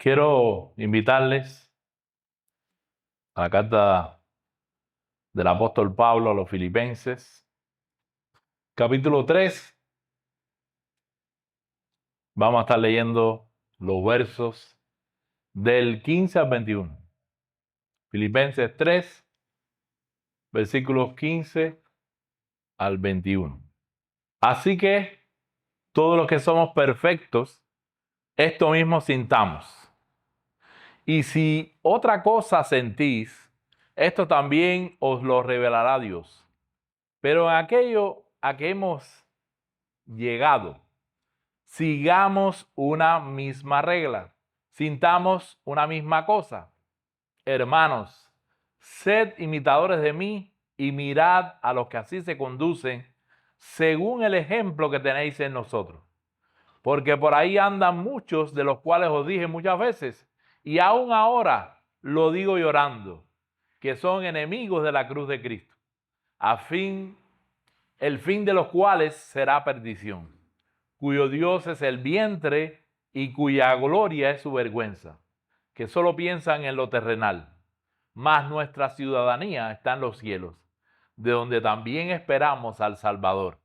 Quiero invitarles a la carta del apóstol Pablo a los Filipenses, capítulo 3. Vamos a estar leyendo los versos del 15 al 21. Filipenses 3, versículos 15 al 21. Así que todos los que somos perfectos, esto mismo sintamos. Y si otra cosa sentís, esto también os lo revelará Dios. Pero en aquello a que hemos llegado, sigamos una misma regla, sintamos una misma cosa. Hermanos, sed imitadores de mí y mirad a los que así se conducen según el ejemplo que tenéis en nosotros. Porque por ahí andan muchos de los cuales os dije muchas veces, y aún ahora lo digo llorando, que son enemigos de la cruz de Cristo, el fin de los cuales será perdición, cuyo Dios es el vientre y cuya gloria es su vergüenza, que solo piensan en lo terrenal. Mas nuestra ciudadanía está en los cielos, de donde también esperamos al Salvador,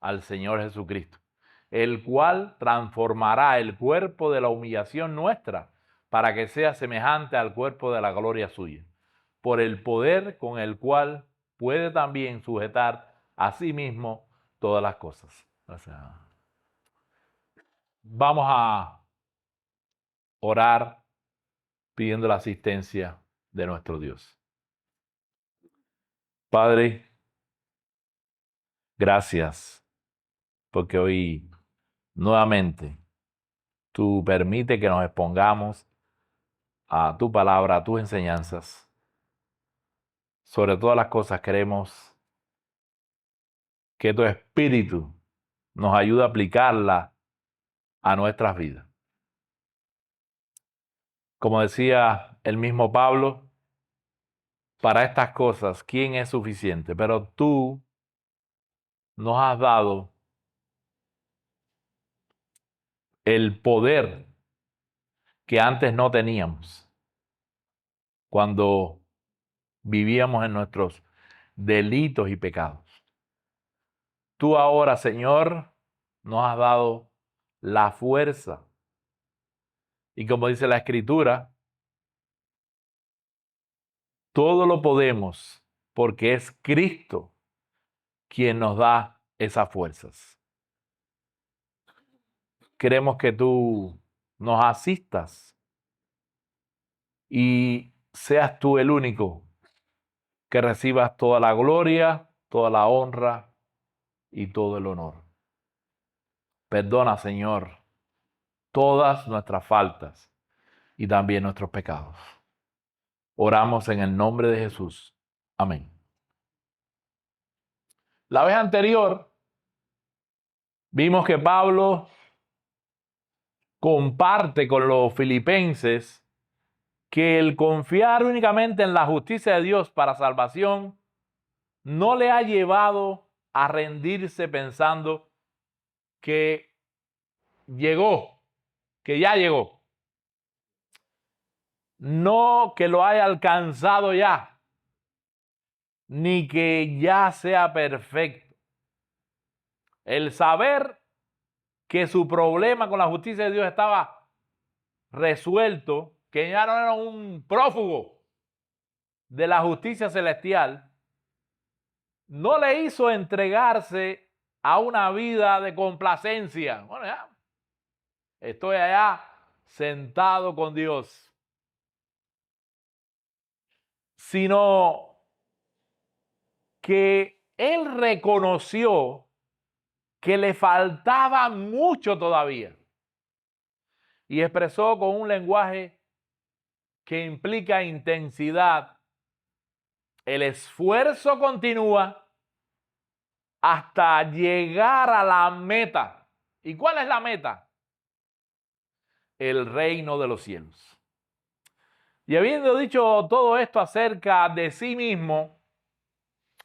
al Señor Jesucristo, el cual transformará el cuerpo de la humillación nuestra para que sea semejante al cuerpo de la gloria suya, por el poder con el cual puede también sujetar a sí mismo todas las cosas. Vamos a orar pidiendo la asistencia de nuestro Dios. Padre, gracias porque hoy nuevamente tú permites que nos expongamos a tu palabra, a tus enseñanzas. Sobre todas las cosas queremos que tu Espíritu nos ayude a aplicarla a nuestras vidas. Como decía el mismo Pablo, para estas cosas, ¿quién es suficiente? Pero tú nos has dado el poder que antes no teníamos cuando vivíamos en nuestros delitos y pecados. Tú ahora, Señor, nos has dado la fuerza. Y como dice la Escritura, todo lo podemos porque es Cristo quien nos da esas fuerzas. Queremos que tú nos asistas y seas tú el único que recibas toda la gloria, toda la honra y todo el honor. Perdona, Señor, todas nuestras faltas y también nuestros pecados. Oramos en el nombre de Jesús. Amén. La vez anterior vimos que Pablo comparte con los filipenses que el confiar únicamente en la justicia de Dios para salvación no le ha llevado a rendirse pensando que ya llegó. No que lo haya alcanzado ya, ni que ya sea perfecto. El saber que su problema con la justicia de Dios estaba resuelto, que ya no era un prófugo de la justicia celestial, no le hizo entregarse a una vida de complacencia. Bueno, ya estoy allá sentado con Dios. Sino que él reconoció que le faltaba mucho todavía y expresó con un lenguaje que implica intensidad: el esfuerzo continúa hasta llegar a la meta. ¿Y cuál es la meta? El reino de los cielos. Y habiendo dicho todo esto acerca de sí mismo,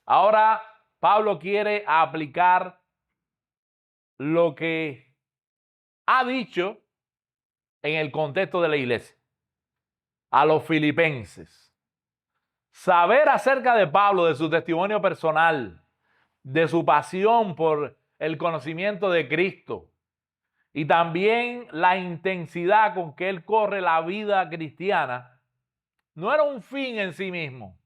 ahora Pablo quiere aplicar lo que ha dicho en el contexto de la iglesia. a los filipenses. Saber acerca de Pablo, de su testimonio personal, de su pasión por el conocimiento de Cristo y también la intensidad con que él corre la vida cristiana, no era un fin en sí mismo.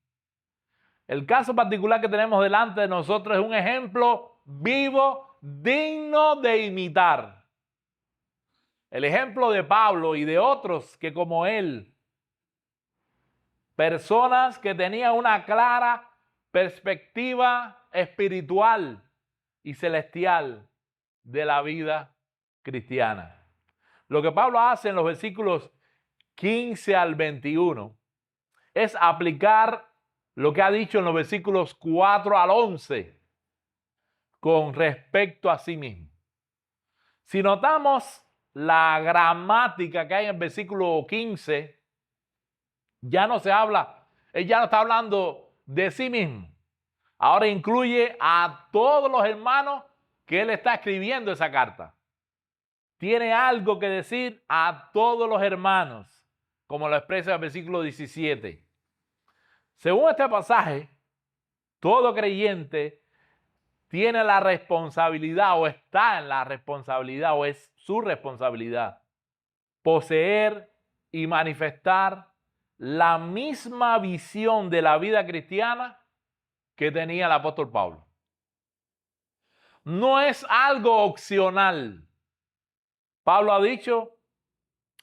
El caso particular que tenemos delante de nosotros es un ejemplo vivo, digno de imitar. El ejemplo de Pablo y de otros que como él, personas que tenían una clara perspectiva espiritual y celestial de la vida cristiana. Lo que Pablo hace en los versículos 15 al 21 es aplicar lo que ha dicho en los versículos 4 al 11 con respecto a sí mismo. Si notamos la gramática que hay en el versículo 15, ya no se habla, él ya no está hablando de sí mismo. Ahora incluye a todos los hermanos que él está escribiendo esa carta. Tiene algo que decir a todos los hermanos, como lo expresa el versículo 17. Según este pasaje, todo creyente tiene la responsabilidad o está en la responsabilidad o es su responsabilidad poseer y manifestar la misma visión de la vida cristiana que tenía el apóstol Pablo. No es algo opcional. Pablo ha dicho,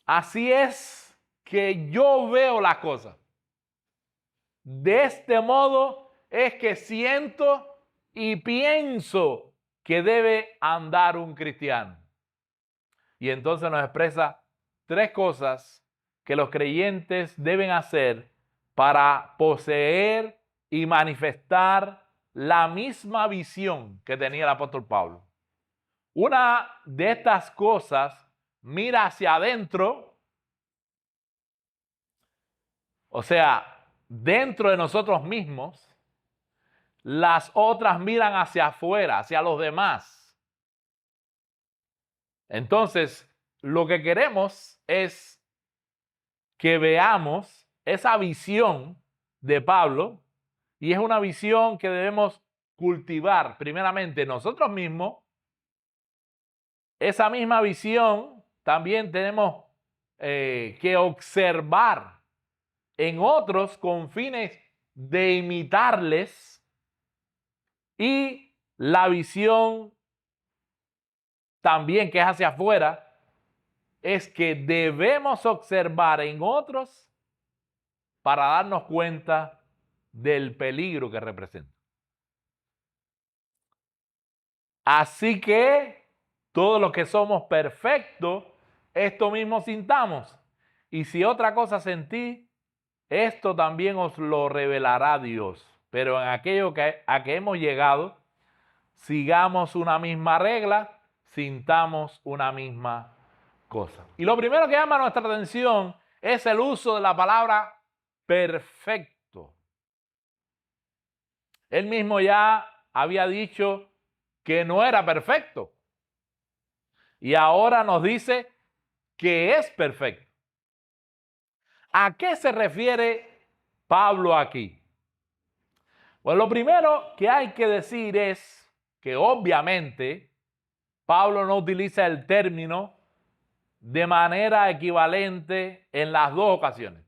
así es que yo veo las cosas. De este modo es que siento y pienso que debe andar un cristiano. Y entonces nos expresa tres cosas que los creyentes deben hacer para poseer y manifestar la misma visión que tenía el apóstol Pablo. Una de estas cosas mira hacia adentro, o sea, dentro de nosotros mismos. Las otras miran hacia afuera, hacia los demás. Entonces, lo que queremos es que veamos esa visión de Pablo, y es una visión que debemos cultivar primeramente nosotros mismos. Esa misma visión también tenemos que observar en otros con fines de imitarles, y la visión también que es hacia afuera es que debemos observar en otros para darnos cuenta del peligro que representa. Así que todos los que somos perfectos, esto mismo sintamos. Y si otra cosa sentí, esto también os lo revelará Dios. Pero en aquello a que hemos llegado, sigamos una misma regla, sintamos una misma cosa. Y lo primero que llama nuestra atención es el uso de la palabra perfecto. Él mismo ya había dicho que no era perfecto. Y ahora nos dice que es perfecto. ¿A qué se refiere Pablo aquí? Pues lo primero que hay que decir es que obviamente Pablo no utiliza el término de manera equivalente en las dos ocasiones.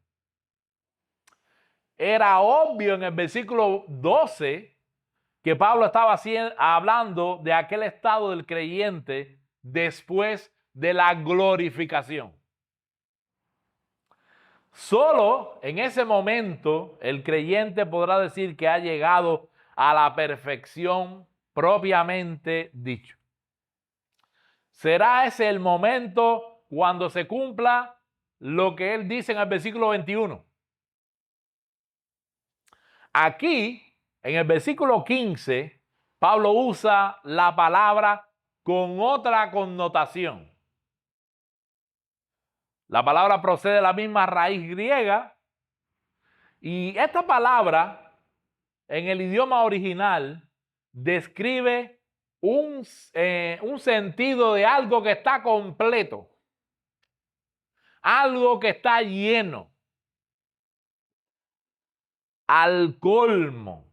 Era obvio en el versículo 12 que Pablo estaba hablando de aquel estado del creyente después de la glorificación. Solo en ese momento el creyente podrá decir que ha llegado a la perfección propiamente dicho. Será ese el momento cuando se cumpla lo que él dice en el versículo 21. Aquí, en el versículo 15, Pablo usa la palabra con otra connotación. La palabra procede de la misma raíz griega, y esta palabra en el idioma original describe un sentido de algo que está completo, algo que está lleno. al colmo.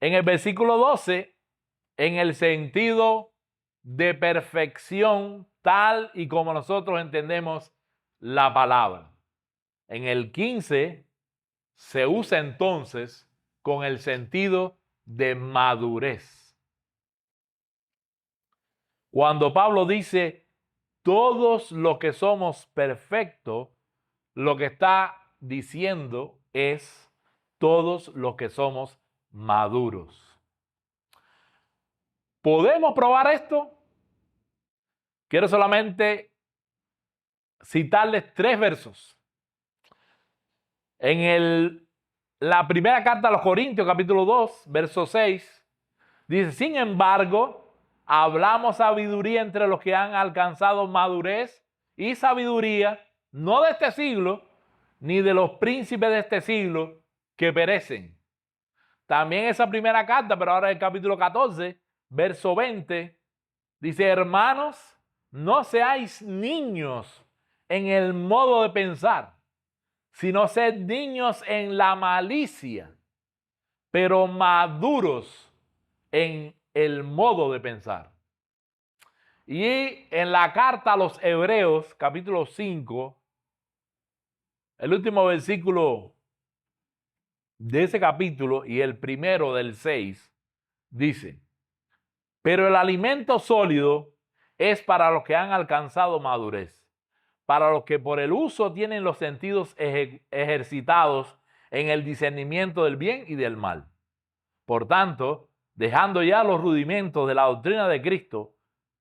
En el versículo 12, en el sentido de perfección, tal y como nosotros entendemos la palabra. En el 15 se usa entonces con el sentido de madurez. Cuando Pablo dice todos los que somos perfectos, lo que está diciendo es todos los que somos maduros. ¿Podemos probar esto? Quiero solamente citarles 3 versos. En la primera carta a los Corintios, capítulo 2, verso 6, dice, sin embargo, hablamos sabiduría entre los que han alcanzado madurez y sabiduría, no de este siglo, ni de los príncipes de este siglo que perecen. También esa primera carta, pero ahora el capítulo 14, verso 20, dice, hermanos, no seáis niños en el modo de pensar, sino sed niños en la malicia, pero maduros en el modo de pensar. Y en la carta a los Hebreos, capítulo 5, el último versículo de ese capítulo y el primero del 6, dice, pero el alimento sólido es para los que han alcanzado madurez, para los que por el uso tienen los sentidos ejercitados en el discernimiento del bien y del mal. Por tanto, dejando ya los rudimentos de la doctrina de Cristo,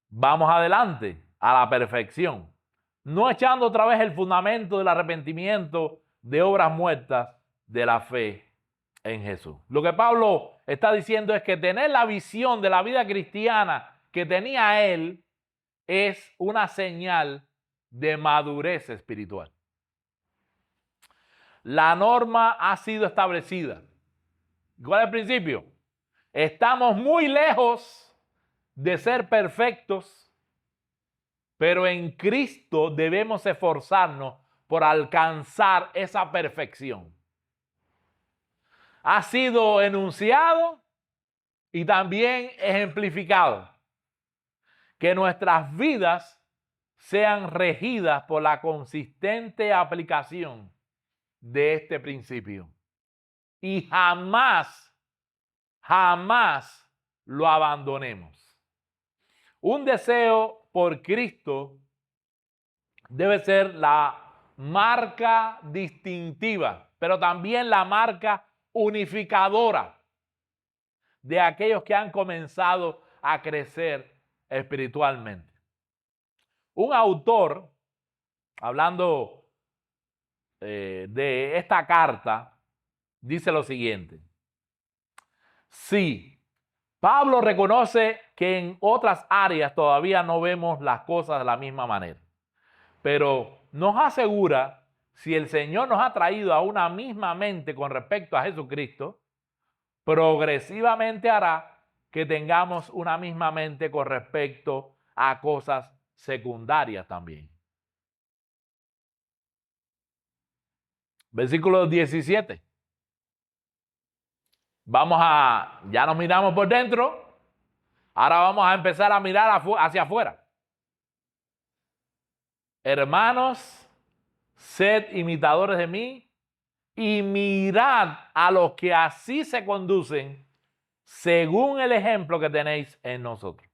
vamos adelante a la perfección, no echando otra vez el fundamento del arrepentimiento de obras muertas de la fe en Jesús. Lo que Pablo está diciendo es que tener la visión de la vida cristiana que tenía él es una señal de madurez espiritual. La norma ha sido establecida. ¿Cuál es el principio? Estamos muy lejos de ser perfectos, pero en Cristo debemos esforzarnos por alcanzar esa perfección. Ha sido enunciado y también ejemplificado. Que nuestras vidas sean regidas por la consistente aplicación de este principio. Y jamás lo abandonemos. Un deseo por Cristo debe ser la marca distintiva, pero también la marca unificadora de aquellos que han comenzado a crecer espiritualmente. Un autor, hablando de esta carta, dice lo siguiente. Sí, Pablo reconoce que en otras áreas todavía no vemos las cosas de la misma manera, pero nos asegura, si el Señor nos ha traído a una misma mente con respecto a Jesucristo, progresivamente hará que tengamos una misma mente con respecto a cosas secundarias también. Versículo 17. Ya nos miramos por dentro, ahora vamos a empezar a mirar hacia afuera. Hermanos, sed imitadores de mí y mirad a los que así se conducen según el ejemplo que tenéis en nosotros.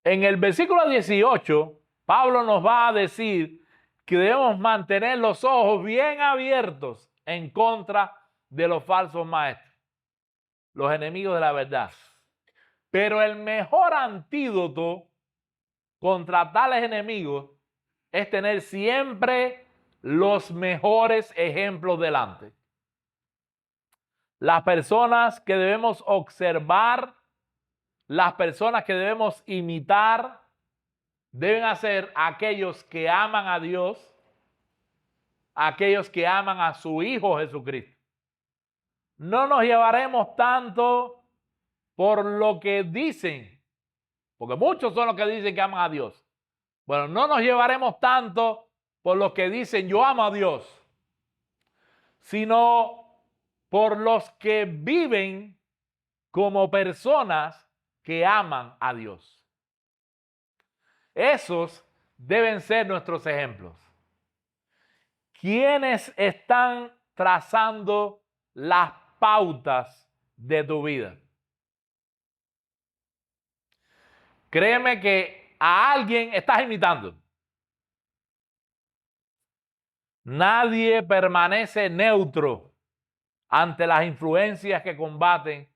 En el versículo 18, Pablo nos va a decir que debemos mantener los ojos bien abiertos en contra de los falsos maestros, los enemigos de la verdad. Pero el mejor antídoto contra tales enemigos es tener siempre los mejores ejemplos delante. Las personas que debemos observar, las personas que debemos imitar, deben ser aquellos que aman a Dios, aquellos que aman a su Hijo Jesucristo. No nos llevaremos tanto por lo que dicen, porque muchos son los que dicen que aman a Dios. Bueno, no nos llevaremos tanto por los que dicen yo amo a Dios, sino por los que viven como personas que aman a Dios. Esos deben ser nuestros ejemplos. ¿Quiénes están trazando las pautas de tu vida? Créeme que a alguien estás imitando. Nadie permanece neutro ante las influencias que combaten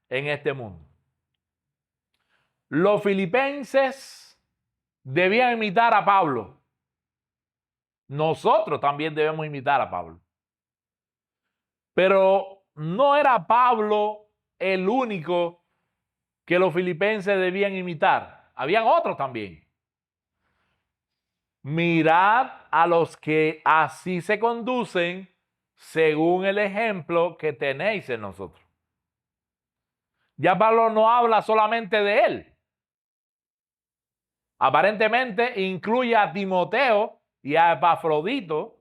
en este mundo. Los filipenses debían imitar a Pablo. Nosotros también debemos imitar a Pablo. Pero no era Pablo el único que los filipenses debían imitar. Habían otros también. Mirad a los que así se conducen según el ejemplo que tenéis en nosotros. Ya Pablo no habla solamente de él. Aparentemente incluye a Timoteo y a Epafrodito.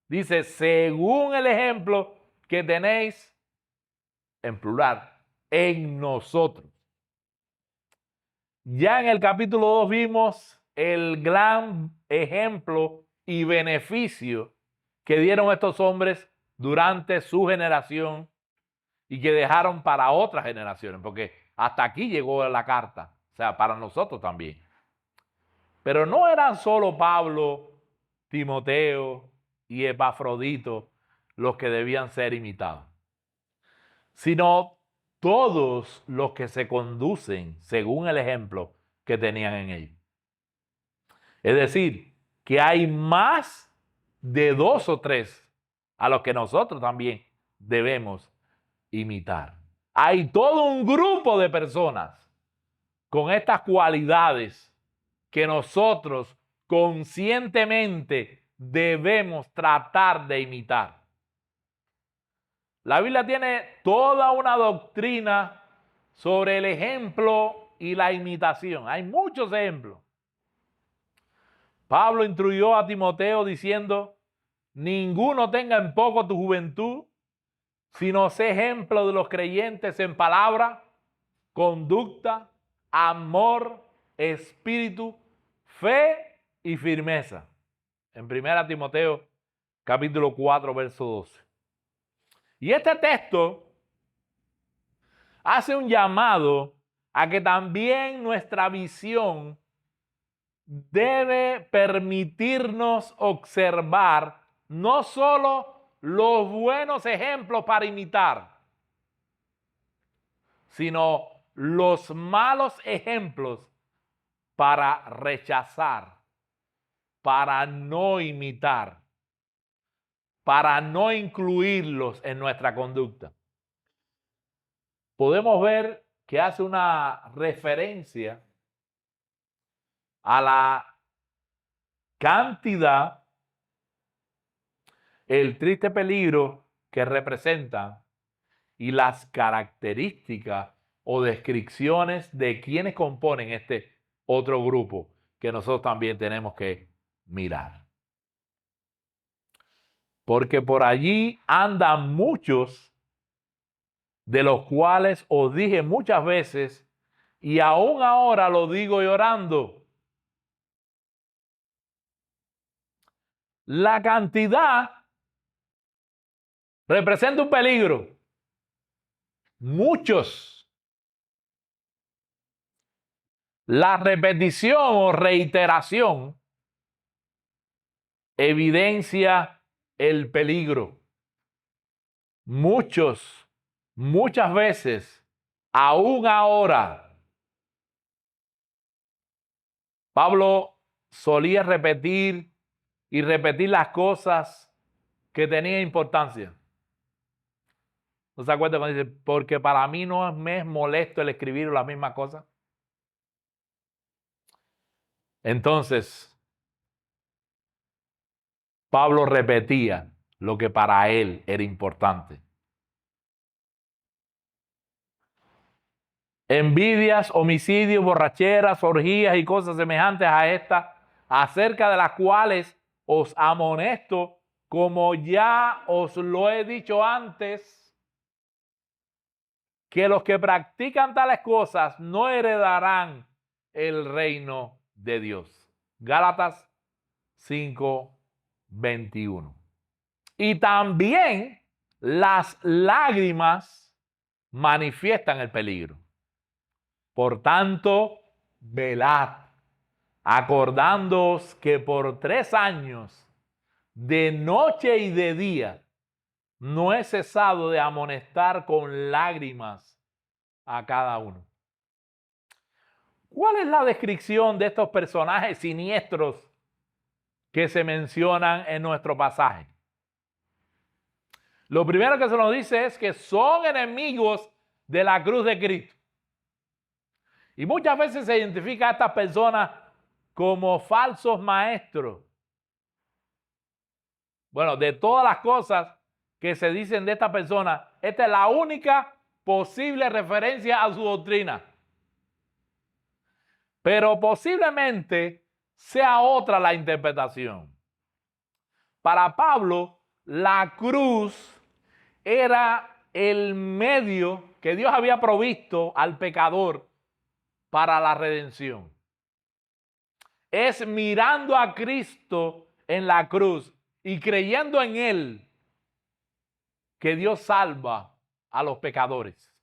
Dice, según el ejemplo que tenéis, en plural, en nosotros. Ya en el capítulo 2 vimos el gran ejemplo y beneficio que dieron estos hombres durante su generación y que dejaron para otras generaciones, porque hasta aquí llegó la carta, o sea, para nosotros también. Pero no eran solo Pablo, Timoteo y Epafrodito los que debían ser imitados, sino todos los que se conducen según el ejemplo que tenían en ellos. Es decir, que hay más de 2 o 3 a los que nosotros también debemos imitar. Hay todo un grupo de personas con estas cualidades que nosotros conscientemente debemos tratar de imitar. La Biblia tiene toda una doctrina sobre el ejemplo y la imitación. Hay muchos ejemplos. Pablo instruyó a Timoteo diciendo, ninguno tenga en poco tu juventud, sino sé ejemplo de los creyentes en palabra, conducta, amor, espíritu, fe y firmeza. En 1 Timoteo capítulo 4, verso 12. Y este texto hace un llamado a que también nuestra visión debe permitirnos observar no solo los buenos ejemplos para imitar, sino los malos ejemplos para rechazar, para no imitar, para no incluirlos en nuestra conducta. Podemos ver que hace una referencia a la cantidad, el triste peligro que representa y las características o descripciones de quienes componen este otro grupo que nosotros también tenemos que mirar. Porque por allí andan muchos, de los cuales os dije muchas veces, y aún ahora lo digo llorando. La cantidad representa un peligro. Muchos. La repetición o reiteración evidencia el peligro. Muchos, muchas veces, aún ahora. Pablo solía repetir y repetir las cosas que tenían importancia. ¿No se acuerdan cuando dice, porque para mí no me es molesto el escribir las mismas cosas? Entonces, Pablo repetía lo que para él era importante. Envidias, homicidios, borracheras, orgías y cosas semejantes a estas, acerca de las cuales os amonesto, como ya os lo he dicho antes, que los que practican tales cosas no heredarán el reino de Dios. Gálatas 5:21. Y también las lágrimas manifiestan el peligro. Por tanto, velad, acordándoos que por 3 años, de noche y de día, no he cesado de amonestar con lágrimas a cada uno. ¿Cuál es la descripción de estos personajes siniestros que se mencionan en nuestro pasaje? Lo primero que se nos dice es que son enemigos de la cruz de Cristo. Y muchas veces se identifica a estas personas como falsos maestros. Bueno, de todas las cosas que se dicen de esta persona, esta es la única posible referencia a su doctrina. Pero posiblemente sea otra la interpretación. Para Pablo, la cruz era el medio que Dios había provisto al pecador para la redención. Es mirando a Cristo en la cruz y creyendo en Él que Dios salva a los pecadores.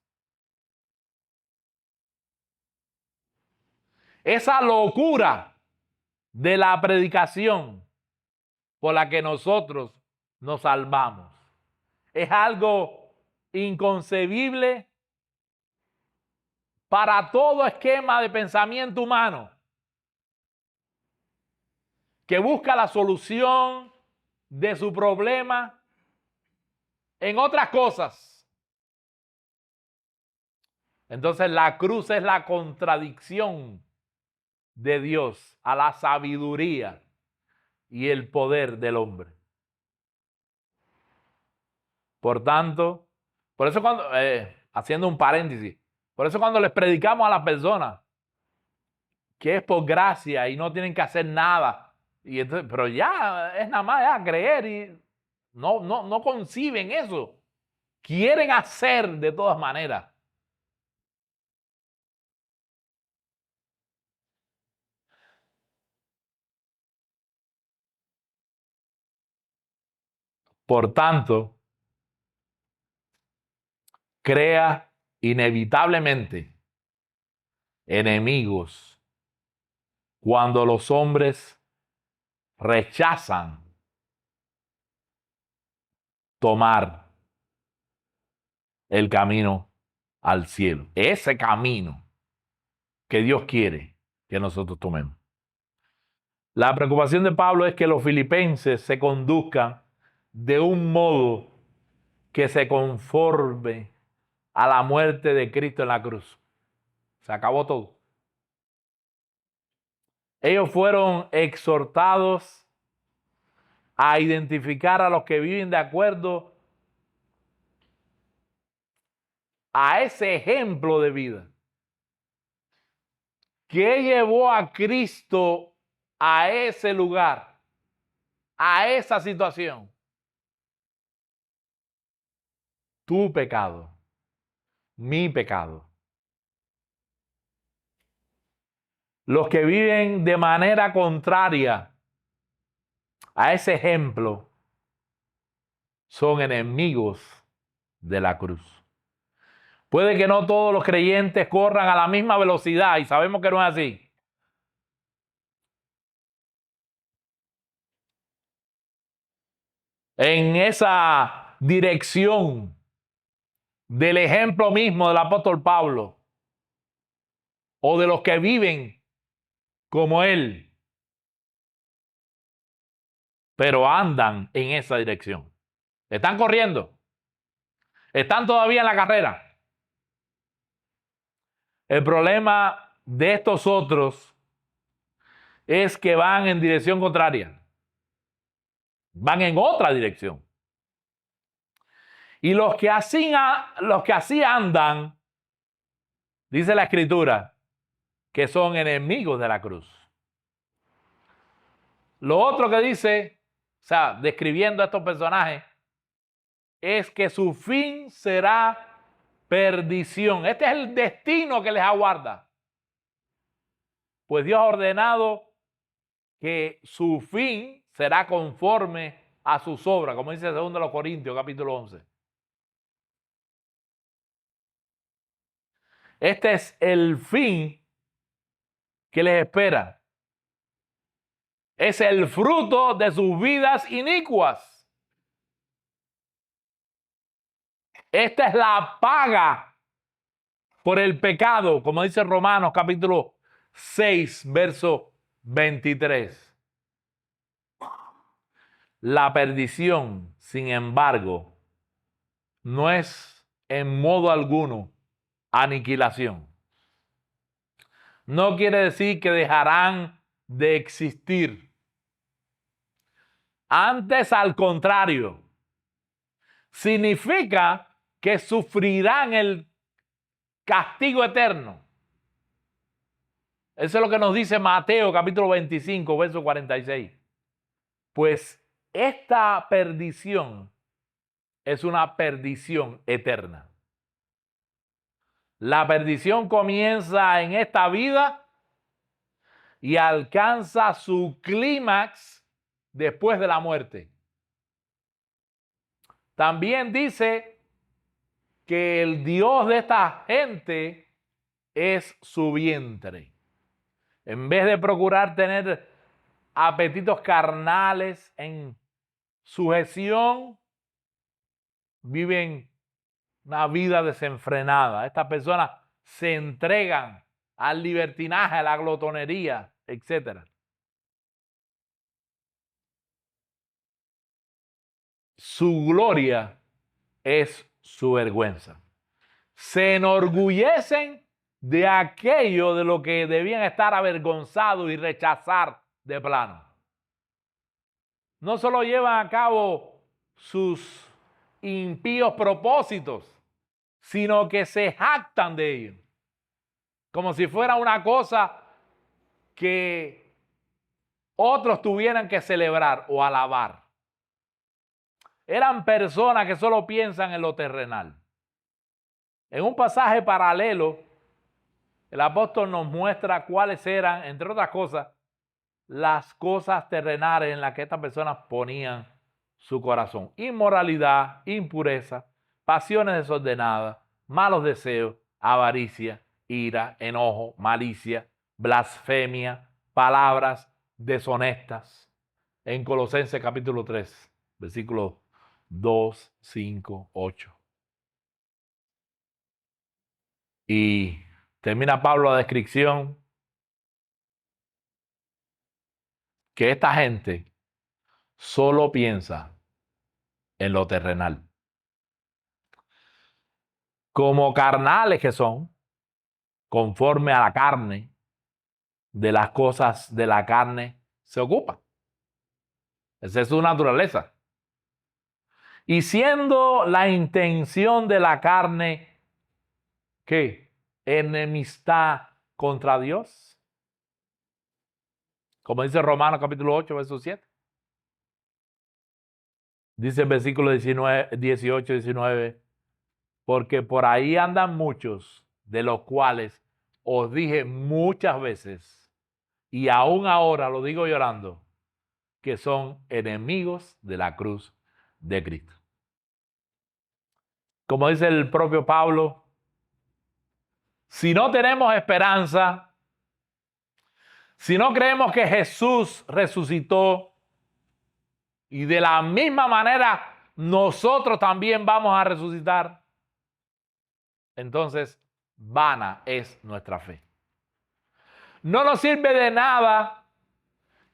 Esa locura de la predicación por la que nosotros nos salvamos es algo inconcebible para todo esquema de pensamiento humano que busca la solución de su problema en otras cosas. Entonces la cruz es la contradicción de Dios a la sabiduría y el poder del hombre. Por tanto, por eso cuando, haciendo un paréntesis, por eso cuando les predicamos a las personas que es por gracia y no tienen que hacer nada, y entonces, pero ya es nada más ya creer y no conciben eso. Quieren hacer de todas maneras. Por tanto, crea inevitablemente enemigos cuando los hombres rechazan tomar el camino al cielo. Ese camino que Dios quiere que nosotros tomemos. La preocupación de Pablo es que los filipenses se conduzcan de un modo que se conforme a la muerte de Cristo en la cruz. Se acabó todo. Ellos fueron exhortados a identificar a los que viven de acuerdo a ese ejemplo de vida. ¿Qué llevó a Cristo a ese lugar, a esa situación? Tu pecado, mi pecado. Los que viven de manera contraria a ese ejemplo son enemigos de la cruz. Puede que no todos los creyentes corran a la misma velocidad y sabemos que no es así. En esa dirección del ejemplo mismo del apóstol Pablo o de los que viven como él, pero andan en esa dirección. Están corriendo. Están todavía en la carrera. El problema de estos otros es que van en dirección contraria. Van en otra dirección. Y los que así andan, dice la Escritura, que son enemigos de la cruz. Lo otro que dice, o sea, describiendo a estos personajes, es que su fin será perdición. Este es el destino que les aguarda. Pues Dios ha ordenado que su fin será conforme a sus obras, como dice 2 Corintios, capítulo 11. Este es el fin que les espera. Es el fruto de sus vidas inicuas. Esta es la paga por el pecado, como dice Romanos capítulo 6, verso 23. La perdición, sin embargo, no es en modo alguno aniquilación. No quiere decir que dejarán de existir. Antes, al contrario, significa que sufrirán el castigo eterno. Eso es lo que nos dice Mateo capítulo 25, verso 46. Pues esta perdición es una perdición eterna. La perdición comienza en esta vida y alcanza su clímax después de la muerte. También dice que el Dios de esta gente es su vientre. En vez de procurar tener apetitos carnales en sujeción, viven una vida desenfrenada. Estas personas se entregan al libertinaje, a la glotonería, etc. Su gloria es su vergüenza. Se enorgullecen de aquello de lo que debían estar avergonzados y rechazar de plano. No solo llevan a cabo sus impíos propósitos, sino que se jactan de ello, como si fuera una cosa que otros tuvieran que celebrar o alabar. Eran personas que solo piensan en lo terrenal. En un pasaje paralelo, el apóstol nos muestra cuáles eran, entre otras cosas, las cosas terrenales en las que estas personas ponían su corazón. Inmoralidad, impureza, pasiones desordenadas, malos deseos, avaricia, ira, enojo, malicia, blasfemia, palabras deshonestas. En Colosenses capítulo 3, versículos 2, 5, 8. Y termina Pablo la descripción que esta gente solo piensa en lo terrenal. Como carnales que son, conforme a la carne, de las cosas de la carne se ocupan. Esa es su naturaleza. Y siendo la intención de la carne, ¿qué? Enemistad contra Dios. Como dice Romanos capítulo 8, verso 7. Dice el versículo 18, 19, porque por ahí andan muchos, de los cuales os dije muchas veces, y aún ahora lo digo llorando, que son enemigos de la cruz de Cristo. Como dice el propio Pablo, si no tenemos esperanza, si no creemos que Jesús resucitó y de la misma manera nosotros también vamos a resucitar, entonces vana es nuestra fe. No nos sirve de nada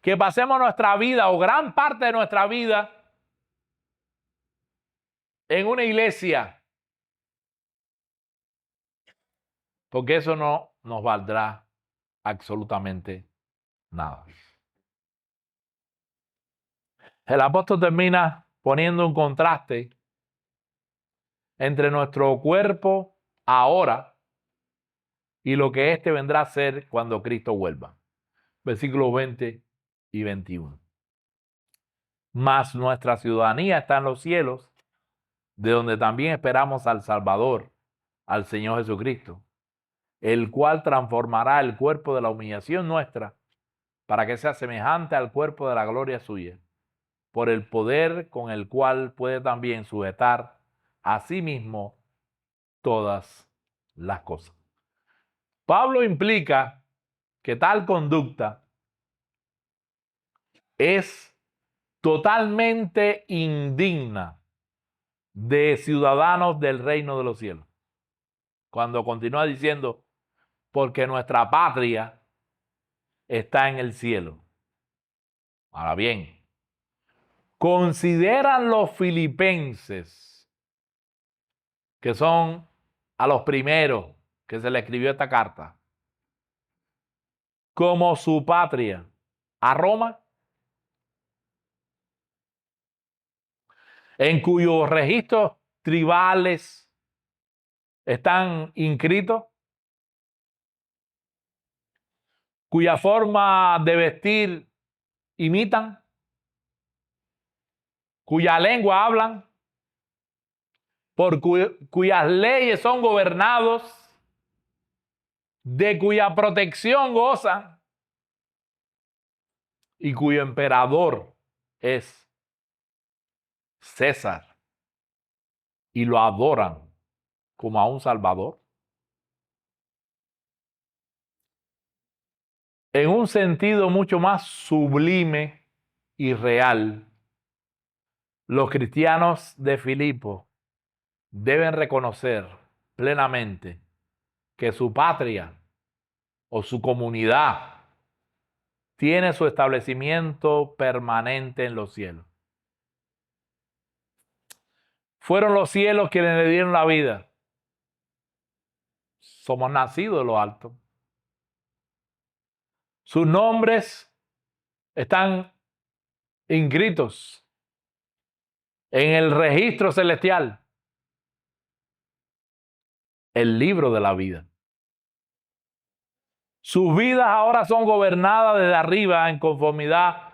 que pasemos nuestra vida o gran parte de nuestra vida en una iglesia, porque eso no nos valdrá absolutamente nada. El apóstol termina poniendo un contraste entre nuestro cuerpo ahora y lo que éste vendrá a ser cuando Cristo vuelva. Versículos 20 y 21. mas nuestra ciudadanía está en los cielos, de donde también esperamos al Salvador, al Señor Jesucristo, el cual transformará el cuerpo de la humillación nuestra para que sea semejante al cuerpo de la gloria suya, por el poder con el cual puede también sujetar a sí mismo todas las cosas. Pablo implica que tal conducta es totalmente indigna de ciudadanos del reino de los cielos. Cuando continúa diciendo, porque nuestra patria está en el cielo. Ahora bien, consideran los filipenses, que son a los primeros que se le escribió esta carta, como su patria, a Roma, en cuyos registros tribales están inscritos, cuya forma de vestir imitan, cuya lengua hablan, por cuyas leyes son gobernados, de cuya protección gozan y cuyo emperador es César, y lo adoran como a un salvador. En un sentido mucho más sublime y real, los cristianos de Filipo deben reconocer plenamente que su patria o su comunidad tiene su establecimiento permanente en los cielos. Fueron los cielos quienes le dieron la vida. Somos nacidos de lo alto. Sus nombres están inscritos en el registro celestial, el libro de la vida. Sus vidas ahora son gobernadas desde arriba en conformidad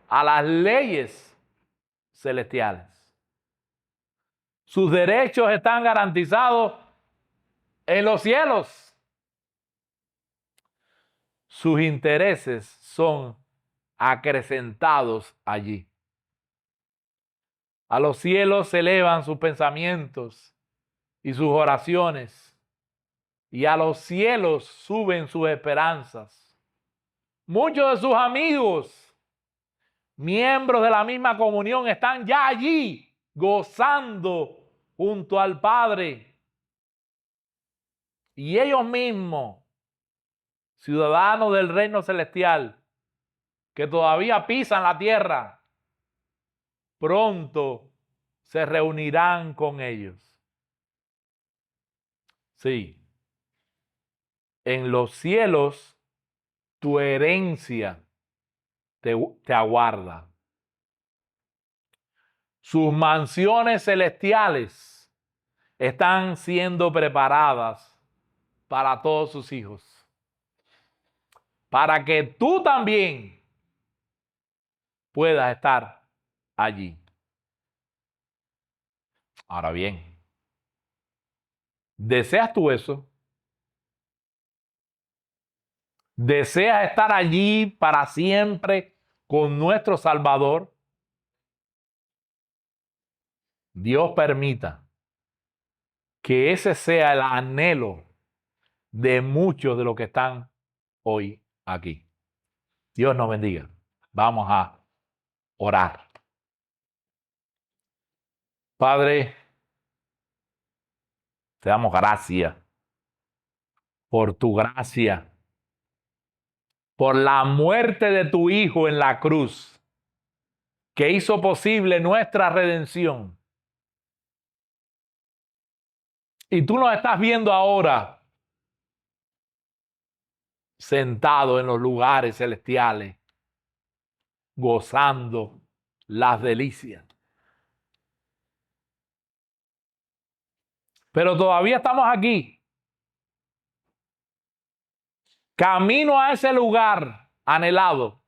a las leyes celestiales. Sus derechos están garantizados en los cielos. Sus intereses son acrecentados allí. A los cielos se elevan sus pensamientos y sus oraciones, y a los cielos suben sus esperanzas. Muchos de sus amigos, miembros de la misma comunión, están ya allí gozando junto al Padre. Y ellos mismos, ciudadanos del reino celestial, que todavía pisan la tierra, pronto se reunirán con ellos. Sí, en los cielos tu herencia te aguarda. Sus mansiones celestiales están siendo preparadas para todos sus hijos, para que tú también puedas estar allí. Ahora bien, ¿deseas tú eso? ¿Deseas estar allí para siempre con nuestro Salvador? Dios permita que ese sea el anhelo de muchos de los que están hoy aquí. Dios nos bendiga. Vamos a orar. Padre, te damos gracias por tu gracia, por la muerte de tu Hijo en la cruz, que hizo posible nuestra redención. Y tú nos estás viendo ahora sentado en los lugares celestiales, gozando las delicias. Pero todavía estamos aquí, camino a ese lugar anhelado.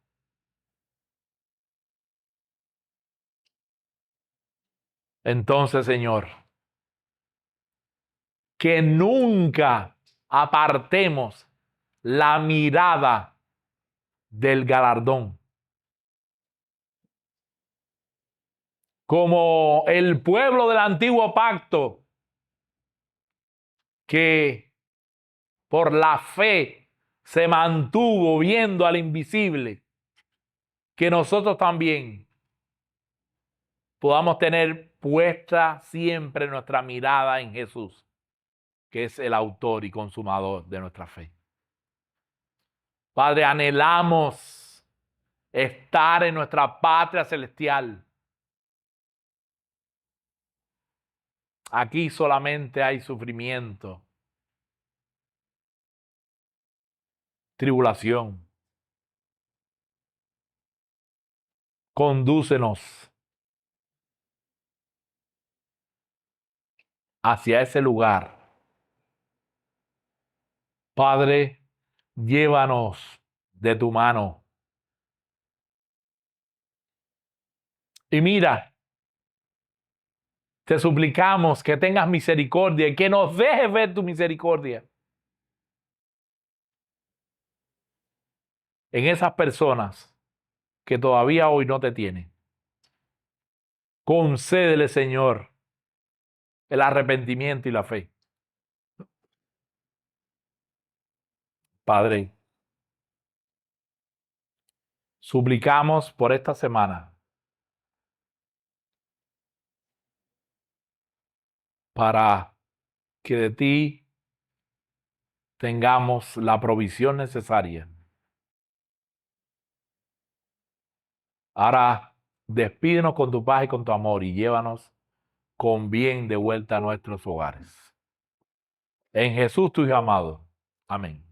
Entonces, Señor, que nunca apartemos la mirada del galardón. Como el pueblo del antiguo pacto que por la fe se mantuvo viendo al invisible, que nosotros también podamos tener puesta siempre nuestra mirada en Jesús, que es el autor y consumador de nuestra fe. Padre, anhelamos estar en nuestra patria celestial. Aquí solamente hay sufrimiento, tribulación. Condúcenos hacia ese lugar. Padre, llévanos de tu mano. Y mira, te suplicamos que tengas misericordia y que nos dejes ver tu misericordia en esas personas que todavía hoy no te tienen. Concédele, Señor, el arrepentimiento y la fe. Padre, suplicamos por esta semana para que de ti tengamos la provisión necesaria. Ahora, despídenos con tu paz y con tu amor y llévanos con bien de vuelta a nuestros hogares. En Jesús tu Hijo amado. Amén.